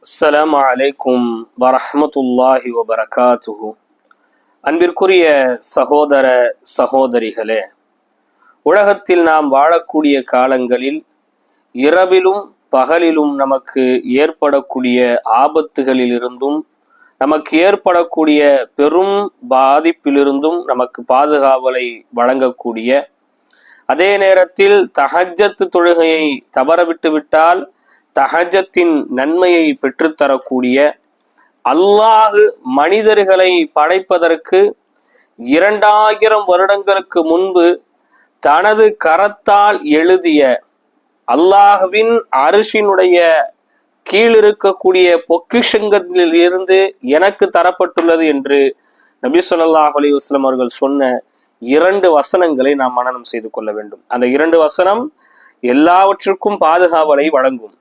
அஸ்ஸலாமு அலைக்கும் வரஹ்மத்துல்லாஹி வபரகாத்துஹு. அன்பிற்குரிய சகோதர சகோதரிகளே, உலகத்தில் நாம் வாழக்கூடிய காலங்களில் இரவிலும் பகலிலும் நமக்கு ஏற்படக்கூடிய ஆபத்துகளிலிருந்தும் நமக்கு ஏற்படக்கூடிய பெரும் பாதிப்பிலிருந்தும் நமக்கு பாதுகாவலை வழங்கக்கூடிய, அதே நேரத்தில் தஹஜ்ஜத் தொழுகையை தவறவிட்டு விட்டால் தஹஜ்ஜத்தின் நன்மையை பெற்றுத்தரக்கூடிய, அல்லாஹ் மனிதர்களை படைப்பதற்கு 2000 வருடங்களுக்கு முன்பு தனது கரத்தால் எழுதிய அல்லாஹ்வின் அரிசினுடைய கீழ் இருக்கக்கூடிய பொக்கிஷங்களில் இருந்து எனக்கு தரப்பட்டுள்ளது என்று நபி ஸல்லல்லாஹு அலைஹி வஸல்லம் அவர்கள் சொன்ன 2 வசனங்களை நாம் மனனம் செய்து கொள்ள வேண்டும். அந்த 2 வசனம் எல்லாவற்றுக்கும் பாதுகாவலை வழங்கும்.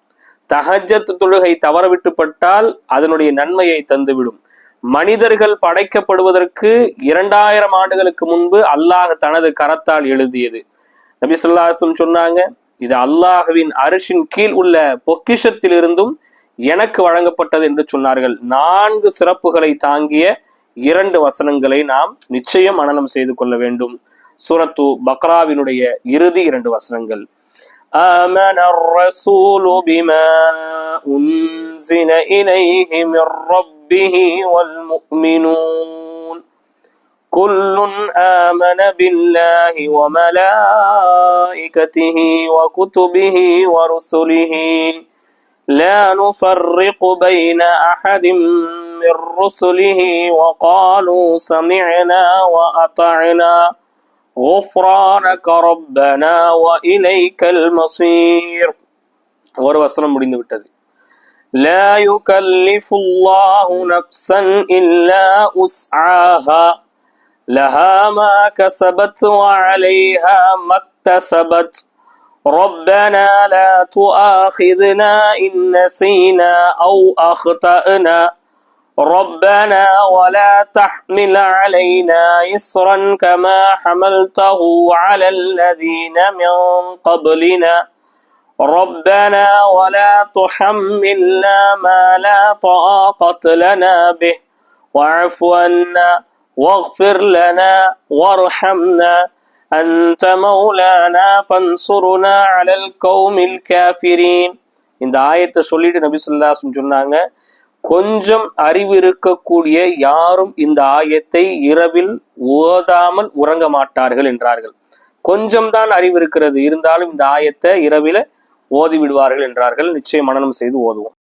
தஹஜ்ஜத் தொழுகை தவறவிட்டுப்பட்டால் அதனுடைய நன்மையை தந்துவிடும். மனிதர்கள் படைக்கப்படுவதற்கு 2000 ஆண்டுகளுக்கு முன்பு அல்லாஹ் தனது கரத்தால் எழுதியது. நபி ஸல்லல்லாஹு அலைஹி வஸல்லம் சொன்னாங்க, இது அல்லாஹ்வின் அரிசின் கீழ் உள்ள பொக்கிஷத்திலிருந்தும் எனக்கு வழங்கப்பட்டது என்று சொன்னார்கள். 4 சிறப்புகளை தாங்கிய 2 வசனங்களை நாம் நிச்சயம் மனனம் செய்து கொள்ள வேண்டும். சூரத்து பக்ராவினுடைய இறுதி 2 வசனங்கள். آمن الرسول بما أنزل إليه من ربه والمؤمنون كل آمن بالله وملائكته وكتبه ورسله لا نفرق بين أحد من رسله وقالوا سمعنا وأطعنا غفرانك ربنا وإليك المصير. ஒரு வசனம் முடிந்து விட்டது. لا يكلف الله نفسا إلا وسعها لها ما كسبت وعليها ما اكتسبت ربنا لا تؤاخذنا إن نسينا أو أخطأنا ربنا ولا تحمل علينا إصرا كما حملته على الذين من قبلنا ربنا ولا تحملنا ما لا طاقة لنا به واعف عنا واغفر لنا وارحمنا أنت مولانا فانصرنا على القوم الكافرين. இந்த ஆயத்தை சொல்லிட்டு நபி ஸல்லல்லாஹு அலைஹி வஸல்லம் சொன்னாங்க, கொஞ்சம் அறிவு இருக்கக்கூடிய யாரும் இந்த ஆயத்தை இரவில் ஓதாமல் உறங்க மாட்டார்கள் என்றார்கள். கொஞ்சம் தான் அறிவு இருக்கிறது, இருந்தாலும் இந்த ஆயத்தை இரவில ஓதி விடுவார்கள் என்றார்கள். நிச்சயம் மனனம் செய்து ஓதுவோம்.